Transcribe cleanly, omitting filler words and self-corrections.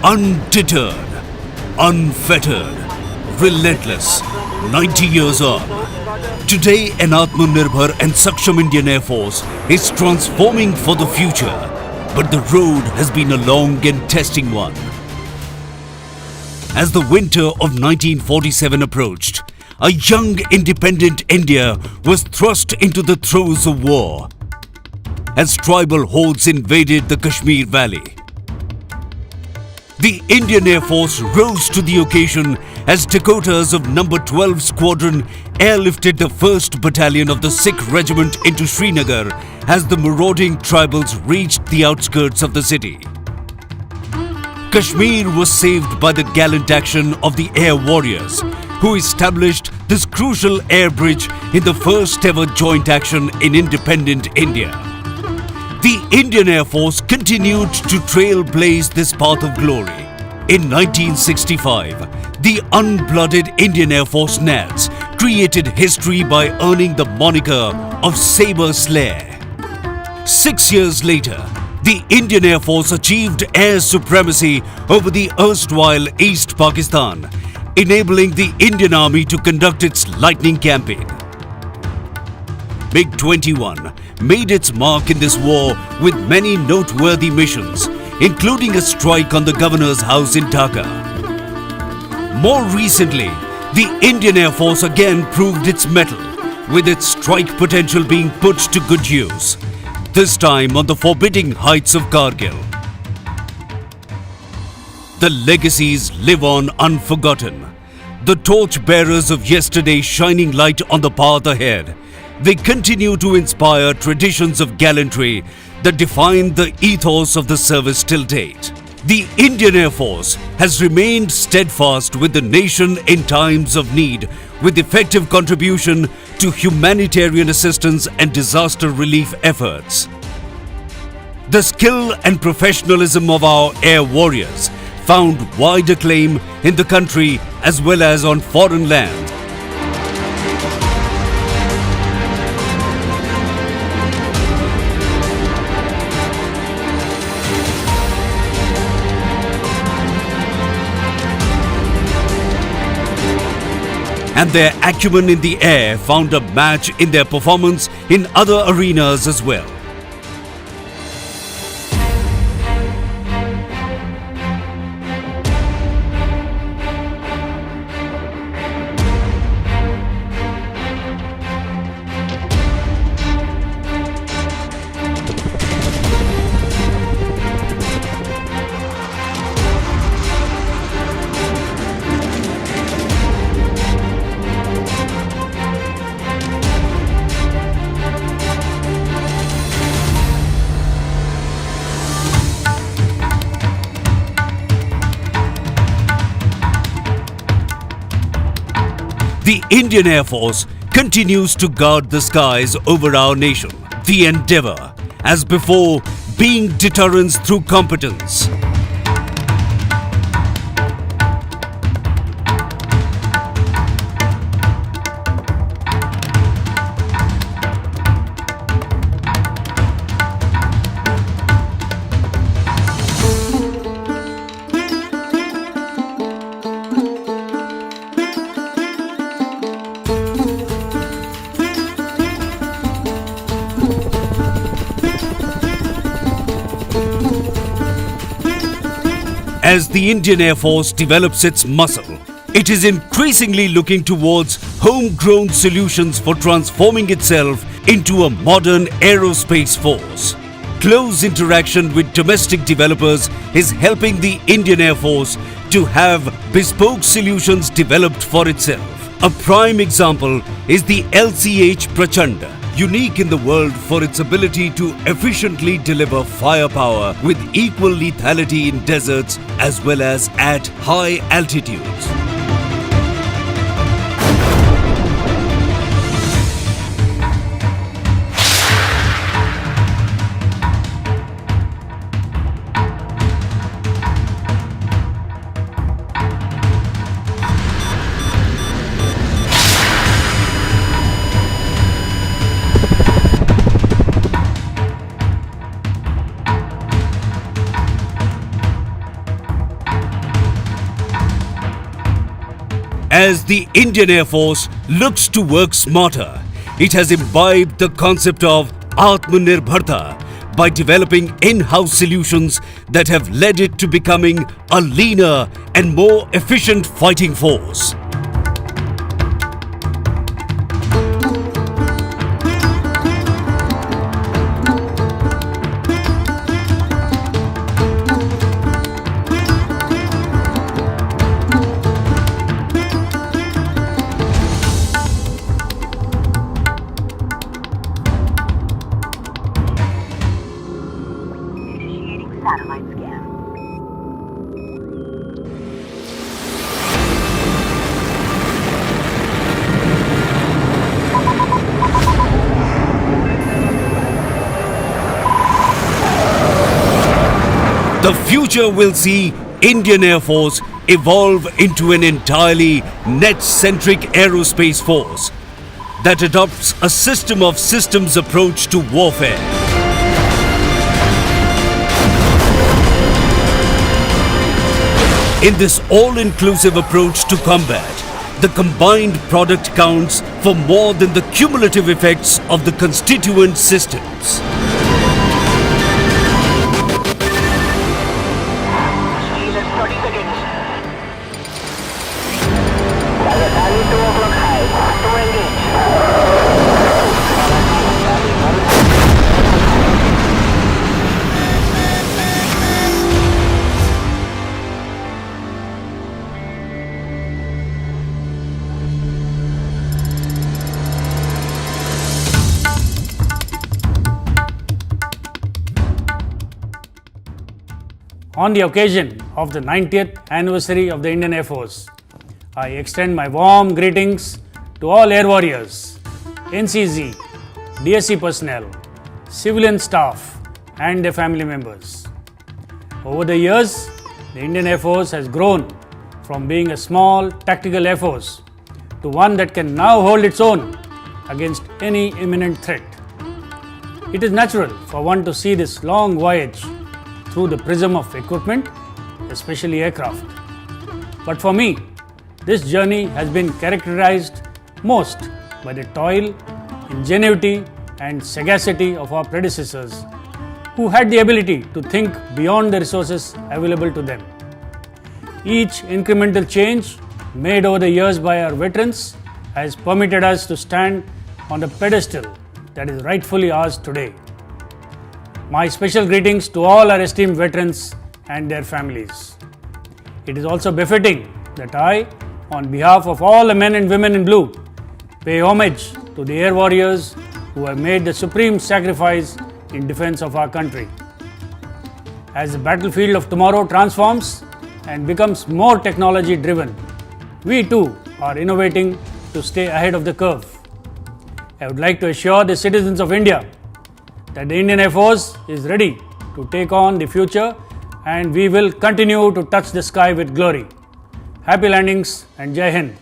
Undeterred, unfettered, relentless, 90 years on. Today, an Atmanirbhar and Saksham Indian Air Force is transforming for the future. But the road has been a long and testing one. As the winter of 1947 approached, a young independent India was thrust into the throes of war as tribal hordes invaded the Kashmir Valley. The Indian Air Force rose to the occasion as Dakotas of No. 12 Squadron airlifted the 1st Battalion of the Sikh Regiment into Srinagar as the marauding tribals reached the outskirts of the city. Kashmir was saved by the gallant action of the Air Warriors, who established this crucial air bridge in the first ever joint action in independent India. The Indian Air Force continued to trailblaze this path of glory. In 1965, the unblooded Indian Air Force NADS created history by earning the moniker of Sabre Slayer. 6 years later, the Indian Air Force achieved air supremacy over the erstwhile East Pakistan, enabling the Indian Army to conduct its lightning campaign. MiG-21 made its mark in this war with many noteworthy missions, including a strike on the Governor's house in Dhaka. More recently, the Indian Air Force again proved its mettle, with its strike potential being put to good use, this time on the forbidding heights of Kargil. The legacies live on unforgotten. The torchbearers of yesterday shining light on the path ahead. They continue to inspire traditions of gallantry that define the ethos of the service till date. The Indian Air Force has remained steadfast with the nation in times of need, with effective contribution to humanitarian assistance and disaster relief efforts. The skill and professionalism of our air warriors found wide acclaim in the country as well as on foreign lands. And their acumen in the air found a match in their performance in other arenas as well. The Indian Air Force continues to guard the skies over our nation. The endeavor, as before, being deterrence through competence. As the Indian Air Force develops its muscle, it is increasingly looking towards homegrown solutions for transforming itself into a modern aerospace force. Close interaction with domestic developers is helping the Indian Air Force to have bespoke solutions developed for itself. A prime example is the LCH Prachanda, unique in the world for its ability to efficiently deliver firepower with equal lethality in deserts as well as at high altitudes. As the Indian Air Force looks to work smarter, it has imbibed the concept of Atmanirbharta by developing in-house solutions that have led it to becoming a leaner and more efficient fighting force. Satellite scan. The future will see Indian Air Force evolve into an entirely net-centric aerospace force that adopts a system of systems approach to warfare. In this all-inclusive approach to combat, the combined product counts for more than the cumulative effects of the constituent systems. Still at 30 seconds. Target value 2 o'clock high. To engage. On the occasion of the 90th anniversary of the Indian Air Force, I extend my warm greetings to all Air Warriors, NCZ, DSC personnel, civilian staff and their family members. Over the years, the Indian Air Force has grown from being a small tactical air force to one that can now hold its own against any imminent threat. It is natural for one to see this long voyage through the prism of equipment, especially aircraft. But for me, this journey has been characterized most by the toil, ingenuity and sagacity of our predecessors, who had the ability to think beyond the resources available to them. Each incremental change made over the years by our veterans has permitted us to stand on the pedestal that is rightfully ours today. My special greetings to all our esteemed veterans and their families. It is also befitting that I, on behalf of all the men and women in blue, pay homage to the air warriors who have made the supreme sacrifice in defense of our country. As the battlefield of tomorrow transforms and becomes more technology driven, we too are innovating to stay ahead of the curve. I would like to assure the citizens of India that the Indian Air Force is ready to take on the future, and we will continue to touch the sky with glory. Happy landings and Jai Hind.